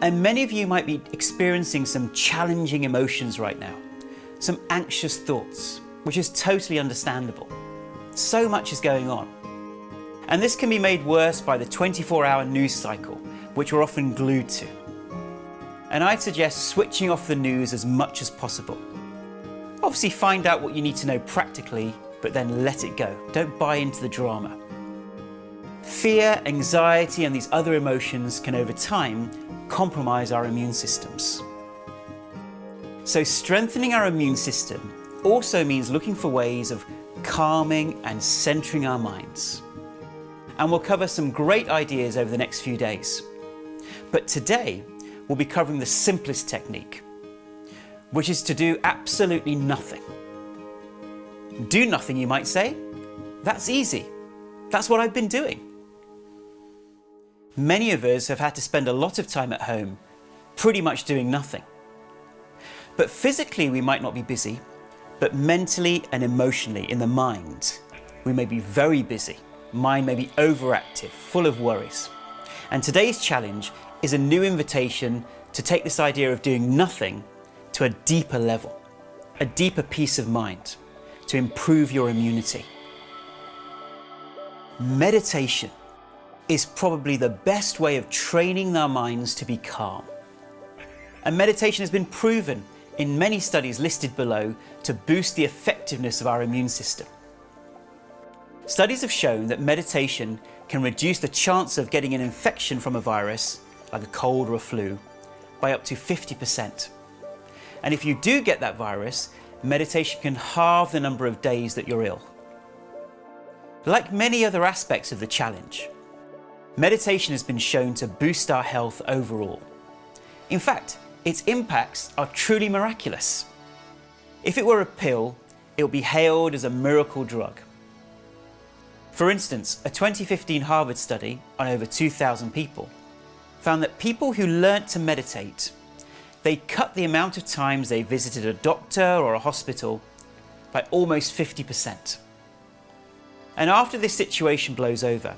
And many of you might be experiencing some challenging emotions right now, some anxious thoughts, which is totally understandable. So much is going on. And this can be made worse by the 24-hour news cycle, which we're often glued to. And I'd suggest switching off the news as much as possible. Obviously find out what you need to know practically, but then let it go. Don't buy into the drama. Fear, anxiety, and these other emotions can over time compromise our immune systems. So strengthening our immune system also means looking for ways of calming and centering our minds. And we'll cover some great ideas over the next few days. But today, we'll be covering the simplest technique, which is to do absolutely nothing. Do nothing, you might say? That's easy. That's what I've been doing. Many of us have had to spend a lot of time at home, pretty much doing nothing. But physically we might not be busy, but mentally and emotionally in the mind, we may be very busy. Mind may be overactive, full of worries. And today's challenge is a new invitation to take this idea of doing nothing to a deeper level, a deeper peace of mind, to improve your immunity. Meditation is probably the best way of training our minds to be calm. And meditation has been proven in many studies listed below to boost the effectiveness of our immune system. Studies have shown that meditation can reduce the chance of getting an infection from a virus, like a cold or a flu, by up to 50%. And if you do get that virus, meditation can halve the number of days that you're ill. Like many other aspects of the challenge, meditation has been shown to boost our health overall. In fact, its impacts are truly miraculous. If it were a pill, it would be hailed as a miracle drug. For instance, a 2015 Harvard study on over 2,000 people found that people who learnt to meditate, they cut the amount of times they visited a doctor or a hospital by almost 50%. And after this situation blows over,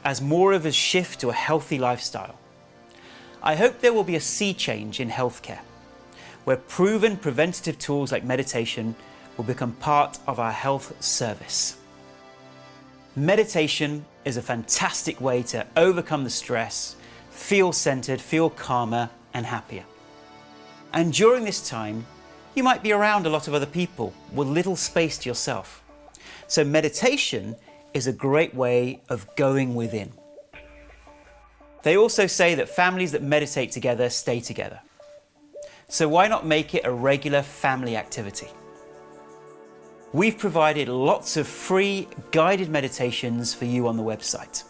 as more of us shift to a healthy lifestyle, I hope there will be a sea change in healthcare, where proven preventative tools like meditation will become part of our health service. Meditation is a fantastic way to overcome the stress, feel centered, feel calmer and happier. And during this time, you might be around a lot of other people with little space to yourself. So meditation is a great way of going within. They also say that families that meditate together stay together. So why not make it a regular family activity? We've provided lots of free guided meditations for you on the website.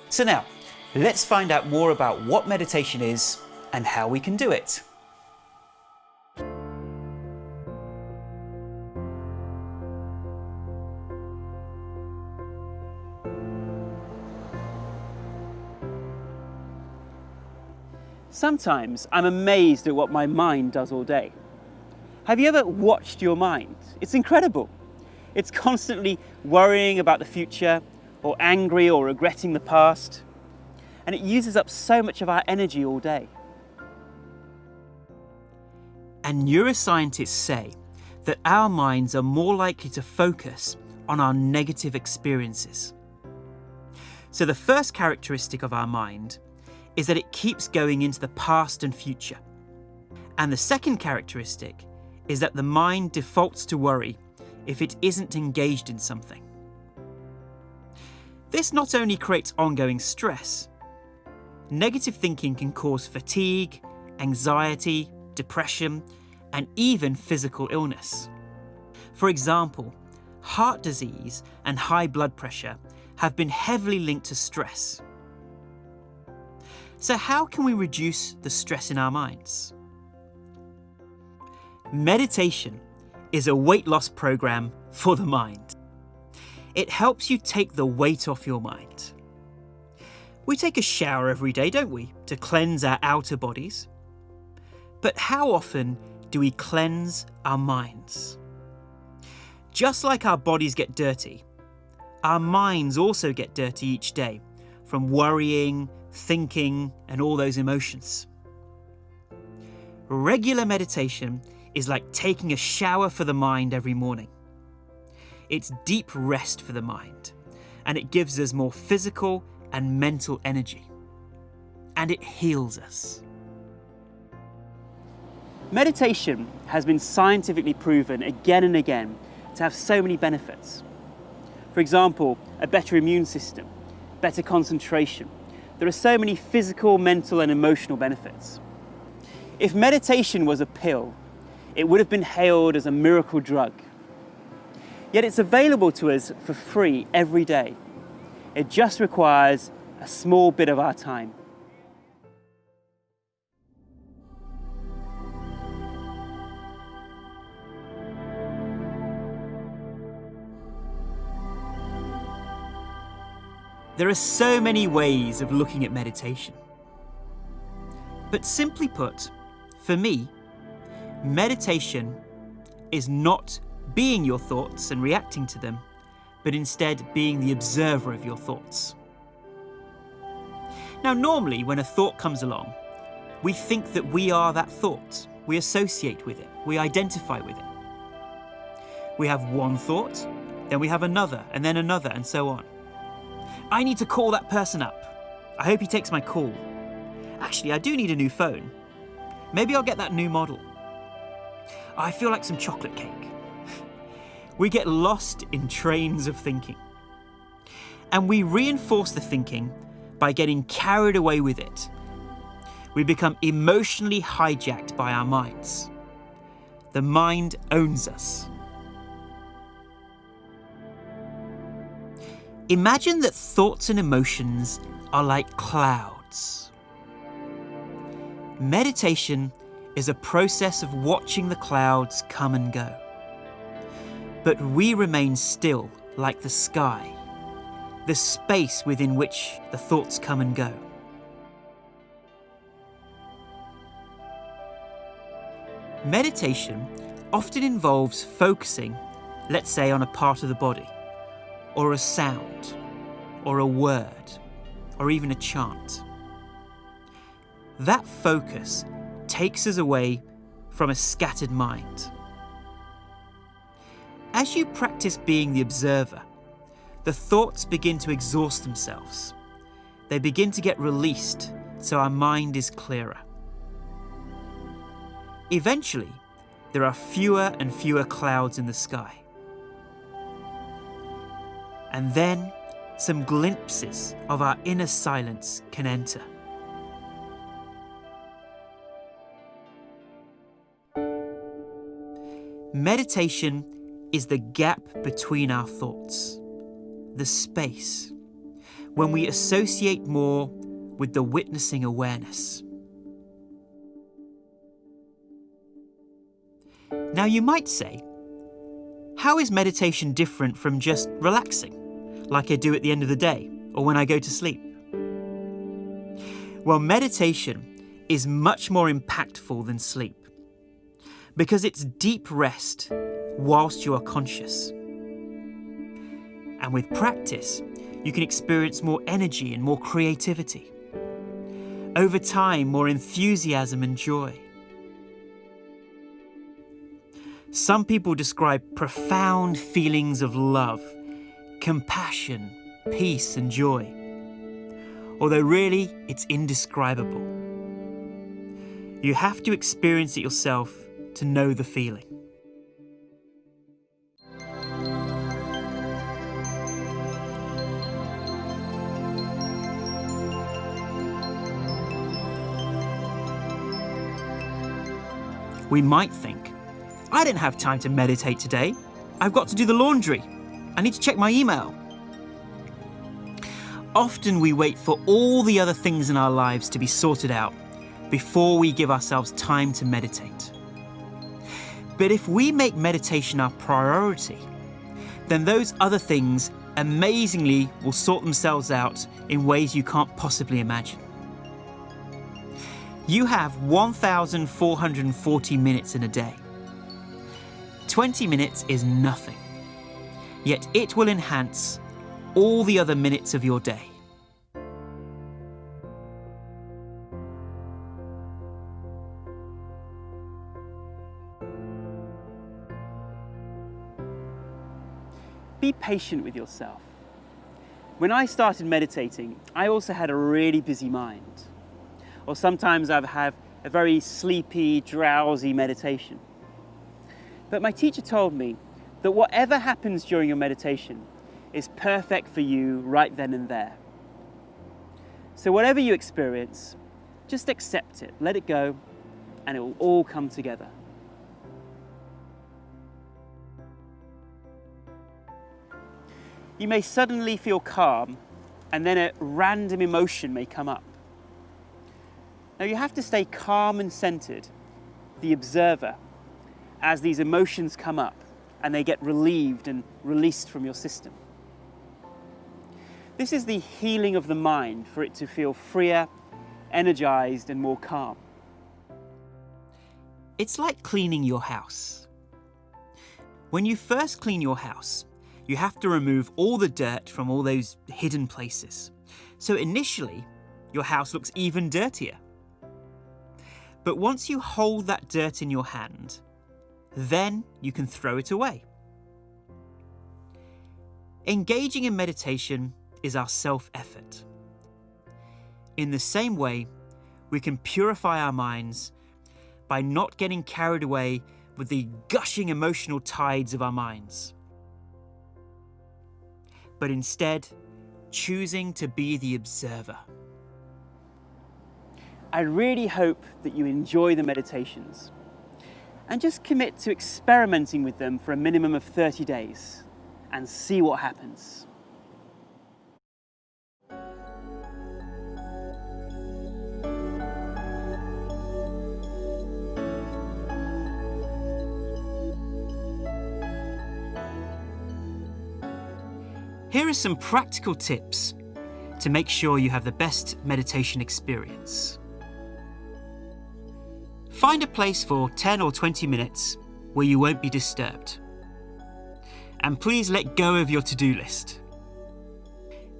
So now, let's find out more about what meditation is and how we can do it. Sometimes I'm amazed at what my mind does all day. Have you ever watched your mind? It's incredible. It's constantly worrying about the future, or angry or regretting the past. And it uses up so much of our energy all day. And neuroscientists say that our minds are more likely to focus on our negative experiences. So the first characteristic of our mind is that it keeps going into the past and future. And the second characteristic is that the mind defaults to worry if it isn't engaged in something. This not only creates ongoing stress, negative thinking can cause fatigue, anxiety, depression, and even physical illness. For example, heart disease and high blood pressure have been heavily linked to stress. So how can we reduce the stress in our minds? Meditation is a weight loss program for the mind. It helps you take the weight off your mind. We take a shower every day, don't we, to cleanse our outer bodies? But how often do we cleanse our minds? Just like our bodies get dirty, our minds also get dirty each day from worrying, thinking, and all those emotions. Regular meditation is like taking a shower for the mind every morning. It's deep rest for the mind, and it gives us more physical and mental energy. And it heals us. Meditation has been scientifically proven again and again to have so many benefits. For example, a better immune system, better concentration. There are so many physical, mental, and emotional benefits. If meditation was a pill, it would have been hailed as a miracle drug. Yet it's available to us for free every day. It just requires a small bit of our time. There are so many ways of looking at meditation. But simply put, for me, meditation is not being your thoughts and reacting to them, but instead being the observer of your thoughts. Now, normally when a thought comes along, we think that we are that thought. We associate with it. We identify with it. We have one thought, then we have another, and then another, and so on. I need to call that person up. I hope he takes my call. Actually, I do need a new phone. Maybe I'll get that new model. I feel like some chocolate cake. We get lost in trains of thinking. And we reinforce the thinking by getting carried away with it. We become emotionally hijacked by our minds. The mind owns us. Imagine that thoughts and emotions are like clouds. Meditation is a process of watching the clouds come and go. But we remain still like the sky, the space within which the thoughts come and go. Meditation often involves focusing, let's say, on a part of the body, or a sound, or a word, or even a chant. That focus takes us away from a scattered mind. As you practice being the observer, the thoughts begin to exhaust themselves. They begin to get released, so our mind is clearer. Eventually, there are fewer and fewer clouds in the sky. And then some glimpses of our inner silence can enter. Meditation is the gap between our thoughts, the space, when we associate more with the witnessing awareness. Now you might say, how is meditation different from just relaxing, like I do at the end of the day or when I go to sleep? Well, meditation is much more impactful than sleep because it's deep rest whilst you are conscious. And with practice, you can experience more energy and more creativity. Over time, more enthusiasm and joy. Some people describe profound feelings of love, compassion, peace and joy. Although really, it's indescribable. You have to experience it yourself to know the feeling. We might think, I didn't have time to meditate today. I've got to do the laundry. I need to check my email. Often we wait for all the other things in our lives to be sorted out before we give ourselves time to meditate. But if we make meditation our priority, then those other things amazingly will sort themselves out in ways you can't possibly imagine. You have 1,440 minutes in a day. 20 minutes is nothing, yet it will enhance all the other minutes of your day. patient with yourself. When I started meditating, I also had a really busy mind. Or sometimes I've had a very sleepy, drowsy meditation. But my teacher told me that whatever happens during your meditation is perfect for you right then and there. So whatever you experience, just accept it, let it go, and it will all come together. You may suddenly feel calm, and then a random emotion may come up. Now you have to stay calm and centered, the observer, as these emotions come up and they get relieved and released from your system. This is the healing of the mind for it to feel freer, energized, and more calm. It's like cleaning your house. When you first clean your house, you have to remove all the dirt from all those hidden places. So initially, your house looks even dirtier. But once you hold that dirt in your hand, then you can throw it away. Engaging in meditation is our self-effort. In the same way, we can purify our minds by not getting carried away with the gushing emotional tides of our minds, but instead choosing to be the observer. I really hope that you enjoy the meditations and just commit to experimenting with them for a minimum of 30 days and see what happens. Here are some practical tips to make sure you have the best meditation experience. Find a place for 10 or 20 minutes where you won't be disturbed. And please let go of your to-do list.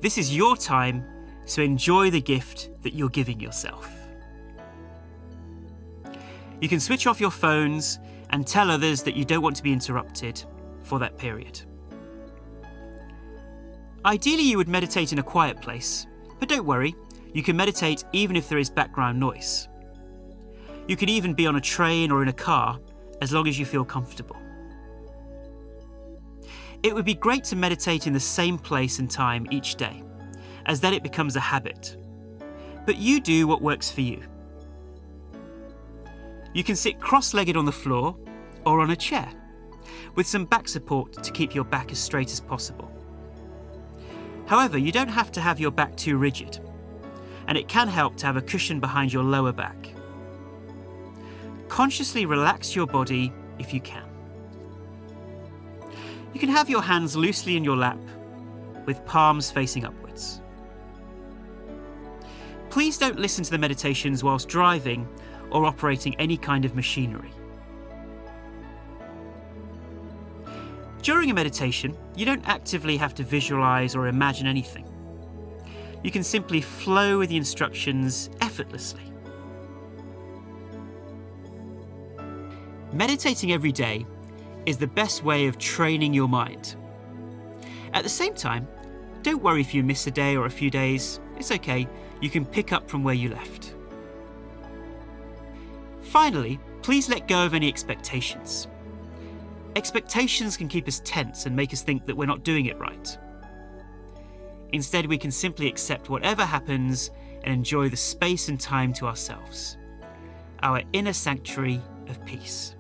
This is your time, so enjoy the gift that you're giving yourself. You can switch off your phones and tell others that you don't want to be interrupted for that period. Ideally, you would meditate in a quiet place, but don't worry, you can meditate even if there is background noise. You could even be on a train or in a car, as long as you feel comfortable. It would be great to meditate in the same place and time each day, as then it becomes a habit. But you do what works for you. You can sit cross-legged on the floor or on a chair, with some back support to keep your back as straight as possible. However, you don't have to have your back too rigid, and it can help to have a cushion behind your lower back. Consciously relax your body if you can. You can have your hands loosely in your lap, with palms facing upwards. Please don't listen to the meditations whilst driving or operating any kind of machinery. During a meditation, you don't actively have to visualize or imagine anything. You can simply flow with the instructions effortlessly. Meditating every day is the best way of training your mind. At the same time, don't worry if you miss a day or a few days. It's okay, you can pick up from where you left. Finally, please let go of any expectations. Expectations can keep us tense and make us think that we're not doing it right. Instead, we can simply accept whatever happens and enjoy the space and time to ourselves, our inner sanctuary of peace.